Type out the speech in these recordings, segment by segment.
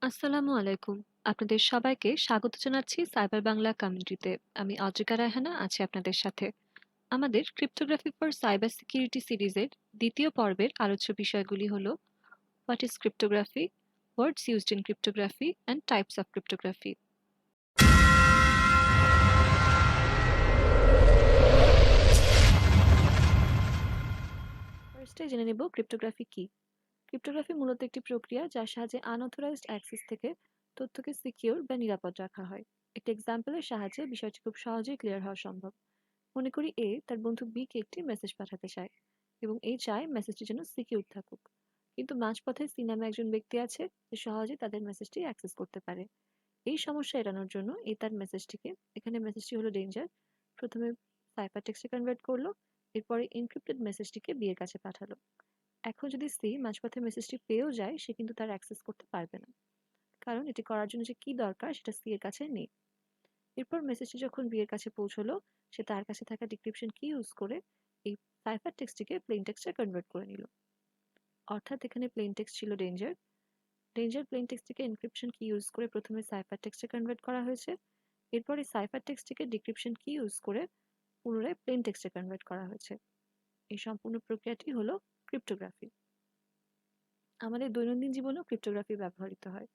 আসসালামু আলাইকুম। আপনাদের সবাইকে স্বাগত জানাচ্ছি সাইবার বাংলা কমিউনিটিতে। আমি অদ্রিকা রায়হানা আছি আপনাদের সাথে। আমাদের ক্রিপ্টোগ্রাফি ফর সাইবার সিকিউরিটি সিরিজের দ্বিতীয় পর্বের আলোচ্য বিষয়গুলি হলো what is cryptography, words used in cryptography and types of cryptography. ফার্স্টে জেনে নেব ক্রিপ্টোগ্রাফি কি। ক্রিপ্টোগ্রাফি মূলত একটি প্রক্রিয়া যার সাহায্যে আনঅথরাইজড অ্যাক্সেস থেকে তথ্যকে সিকিউর বা নিরাপদ রাখা হয়। একটি এক্সাম্পলের সাহায্যে বিষয়টি খুব সহজেই ক্লিয়ার হওয়া সম্ভব। মনে করি এ তার বন্ধু বি কে একটি মেসেজ পাঠাতে চায় এবং এ চায় মেসেজটি যেন সিকিউর থাকুক, কিন্তু মাঝপথে সি নামে একজন ব্যক্তি আছে যে সহজে তাদের মেসেজটি অ্যাক্সেস করতে পারে। এই সমস্যা এড়ানোর জন্য এ তার মেসেজটিকে, এখানে মেসেজটি হলো ডেঞ্জার, প্রথমে সাইফার টেক্সটে কনভার্ট করলো, এরপরে এনক্রিপ্টেড মেসেজটিকে বি এর কাছে পাঠালো। এখন যদি সি মাঝপথে মেসেজটি পেয়েও যায়, সে কিন্তু তার অ্যাক্সেস করতে পারবে না, কারণ এটি করার জন্য যে কি দরকার সেটা সি এর কাছে নেই। এরপর মেসেজটি যখন বি এর কাছে পৌঁছলো, সে তার কাছে থাকা ডিক্রিপশন কি ইউজ করে এই সাইফার টেক্সটটিকে প্লেন টেক্সটে কনভার্ট করে নিল। অর্থাৎ এখানে প্লেন টেক্সট ছিল ডেঞ্জার, প্লেন টেক্সটটিকে এনক্রিপশন কি ইউজ করে প্রথমে সাইফার টেক্সটে কনভার্ট করা হয়েছে, এরপর এই সাইফার টেক্সটটিকে ডিক্রিপশন কি ইউজ করে পুনরায় প্লেন টেক্সটে কনভার্ট করা হয়েছে। এই সম্পূর্ণ প্রক্রিয়াটি হলো ক্রিপ্টোগ্রাফি। আমাদের দৈনন্দিন জীবনেও ক্রিপ্টোগ্রাফি ব্যবহৃত হয়।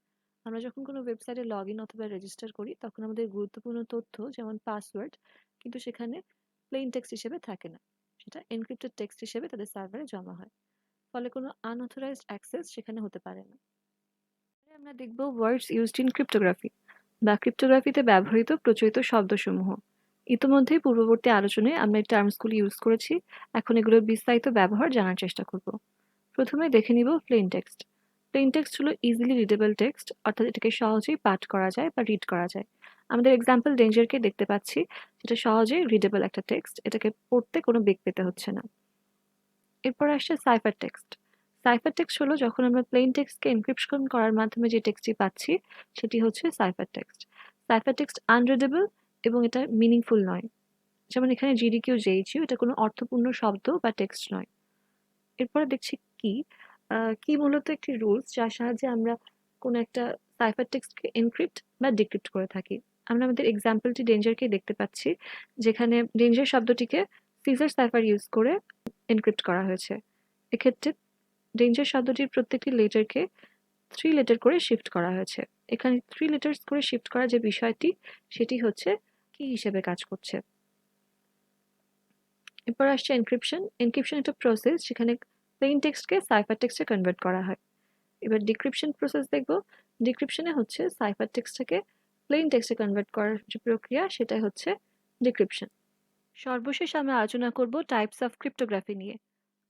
আমরা যখন কোনো ওয়েবসাইটে লগ ইন অথবা রেজিস্টার করি, তখন আমাদের গুরুত্বপূর্ণ তথ্য যেমন পাসওয়ার্ড কিন্তু সেখানে প্লেন টেক্সট হিসেবে থাকে না, সেটা এনক্রিপ্টেড টেক্সট হিসেবে তাদের সার্ভারে জমা হয়। ফলে কোনো আনঅথরাইজড অ্যাক্সেস সেখানে হতে পারে না। আমরা দেখব ওয়ার্ডস ইউজড ইন ক্রিপ্টোগ্রাফি বা ক্রিপ্টোগ্রাফিতে ব্যবহৃত প্রচলিত শব্দসমূহ। ইতিমধ্যেই পূর্ববর্তী আলোচনায় আমরা এই টার্মসগুলি ইউজ করেছি, এখন এগুলোর বিস্তারিত ব্যবহার জানার চেষ্টা করব। প্রথমে দেখে নিব প্লেন টেক্সট। প্লেন টেক্সট হলো ইজিলি রিডেবল টেক্সট, অর্থাৎ এটাকে সহজেই পাঠ করা যায় বা রিড করা যায়। আমাদের এক্সাম্পল ডেঞ্জারকে দেখতে পাচ্ছি, যেটা সহজেই রিডেবল একটা টেক্সট, এটাকে পড়তে কোনো বেগ পেতে হচ্ছে না। এরপর আসছে সাইফার টেক্সট। সাইফার টেক্সট হলো যখন আমরা প্লেন টেক্সটকে এনক্রিপশন করার মাধ্যমে যে টেক্সটটি পাচ্ছি, সেটি হচ্ছে সাইফার টেক্সট। সাইফার টেক্সট আনরিডেবল এবং এটা মিনিংফুল নয়। যেমন এখানে জিডিকিউ জেইচিউ, এটা কোনো অর্থপূর্ণ শব্দ বা টেক্সট নয়। এরপরে দেখছি কি। কি মূলত একটি রুলস যার সাহায্যে আমরা কোনো একটা সাইফার টেক্সটকে এনক্রিপ্ট বা ডিক্রিপ্ট করে থাকি। আমরা আমাদের এক্সাম্পলটি ডেঞ্জারকে দেখতে পাচ্ছি, যেখানে ডেঞ্জার শব্দটিকে সিজার সাইফার ইউজ করে এনক্রিপ্ট করা হয়েছে। এক্ষেত্রে ডেঞ্জার শব্দটির প্রত্যেকটি লেটারকে 3 লেটার করে শিফট করা হয়েছে। এখানে 3 লেটার্স করে শিফট করা যে বিষয়টি, সেটি হচ্ছে কি হিসেবে কাজ করছে। এরপর আসছে এনক্রিপশন। এনক্রিপশন একটা প্রসেস যেখানে প্লেন টেক্সটকে সাইফার টেক্সটে কনভার্ট করা হয়। এবার ডিক্রিপশন প্রসেস দেখব। ডিক্রিপশনে হচ্ছে সাইফার টেক্সটটাকে প্লেন টেক্সটে কনভার্ট করার যে প্রক্রিয়া, সেটাই হচ্ছে ডিক্রিপশন। সর্বশেষ আমরা আলোচনা করব টাইপস অফ ক্রিপ্টোগ্রাফি নিয়ে।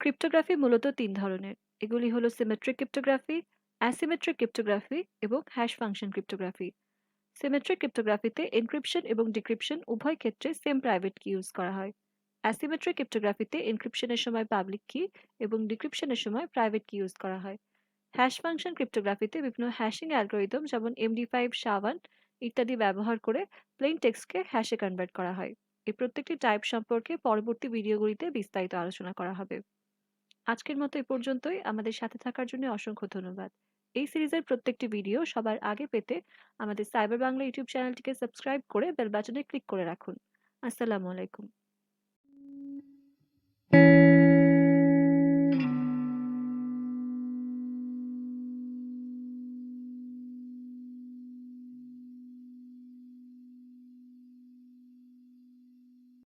ক্রিপ্টোগ্রাফি মূলত 3 ধরনের। এগুলি হলো সিমেট্রিক ক্রিপ্টোগ্রাফি, অ্যাসিমেট্রিক ক্রিপ্টোগ্রাফি এবং হ্যাশ ফাংশন ক্রিপ্টোগ্রাফি। সিমেট্রিক ক্রিপ্টোগ্রাফিতে এনক্রিপশন এবং ডিক্রিপশন উভয় ক্ষেত্রে সেম প্রাইভেট কি ইউজ করা হয়। অ্যাসিমেট্রিক ক্রিপ্টোগ্রাফিতে এনক্রিপশনের সময় পাবলিক কি এবং ডিক্রিপশনের সময় প্রাইভেট কি ইউজ করা হয়। হ্যাশ ফাংশন ক্রিপ্টোগ্রাফিতে বিভিন্ন হ্যাশিং অ্যালগরিদম যেমন MD5, SHA-1 ইত্যাদি ব্যবহার করে প্লেন টেক্সটকে হ্যাশে কনভার্ট করা হয়। এই প্রত্যেকটি টাইপ সম্পর্কে পরবর্তী ভিডিওগুলিতে বিস্তারিত আলোচনা করা হবে। আজকের মতো এ পর্যন্তই। আমাদের সাথে থাকার জন্য অসংখ্য ধন্যবাদ। এই সিরিজের প্রত্যেকটি ভিডিও সবার আগে পেতে আমাদের সাইবার বাংলা ইউটিউব চ্যানেলটিকে সাবস্ক্রাইব করে বেল বাটনে ক্লিক করে রাখুন। আসসালামু আলাইকুম।